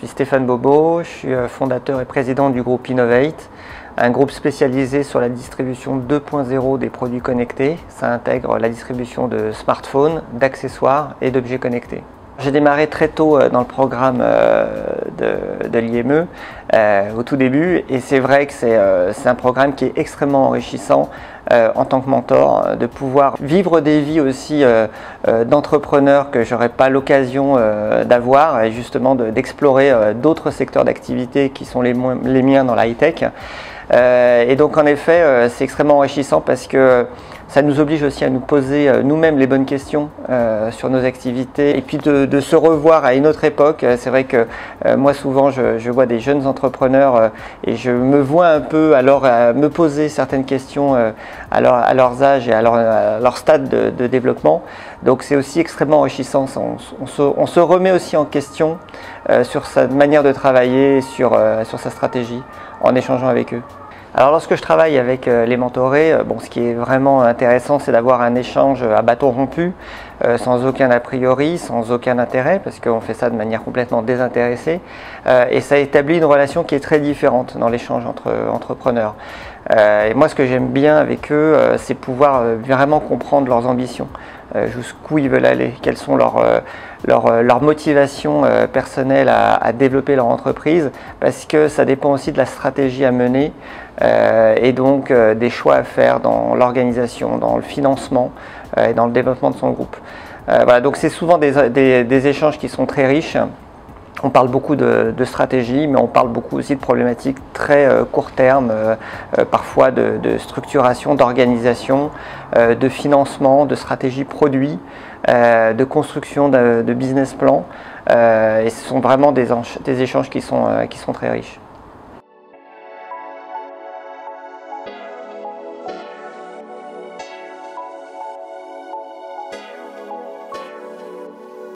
suis Stéphane Bobo, je suis fondateur et président du groupe Innovate, un groupe spécialisé sur la distribution 2.0 des produits connectés. Ça intègre la distribution de smartphones, d'accessoires et d'objets connectés. J'ai démarré très tôt dans le programme de l'IME, au tout début, et c'est vrai que c'est un programme qui est extrêmement enrichissant en tant que mentor, de pouvoir vivre des vies aussi d'entrepreneurs que j'aurais pas l'occasion d'avoir, et justement d'explorer d'autres secteurs d'activité qui sont les miens dans la high-tech. Et donc en effet, c'est extrêmement enrichissant parce que ça nous oblige aussi à nous poser nous-mêmes les bonnes questions sur nos activités et puis de se revoir à une autre époque. C'est vrai que moi souvent je vois des jeunes entrepreneurs et je me vois un peu alors me poser certaines questions à leurs âges et à leur stade de développement. Donc c'est aussi extrêmement enrichissant. On se remet aussi en question sur sa manière de travailler, sur sa stratégie en échangeant avec eux. Alors lorsque je travaille avec les mentorés, ce qui est vraiment intéressant, c'est d'avoir un échange à bâton rompu, sans aucun a priori, sans aucun intérêt, parce qu'on fait ça de manière complètement désintéressée, et ça établit une relation qui est très différente dans l'échange entre entrepreneurs. Et moi, ce que j'aime bien avec eux, c'est pouvoir vraiment comprendre leurs ambitions, jusqu'où ils veulent aller, quelles sont leurs motivations personnelles à développer leur entreprise, parce que ça dépend aussi de la stratégie à mener et donc des choix à faire dans l'organisation, dans le financement et dans le développement de son groupe. Voilà, donc c'est souvent des échanges qui sont très riches. On parle beaucoup de stratégie, mais on parle beaucoup aussi de problématiques très court terme, parfois de structuration, d'organisation, de financement, de stratégie produit, de construction de business plan. Et ce sont vraiment des échanges qui sont très riches.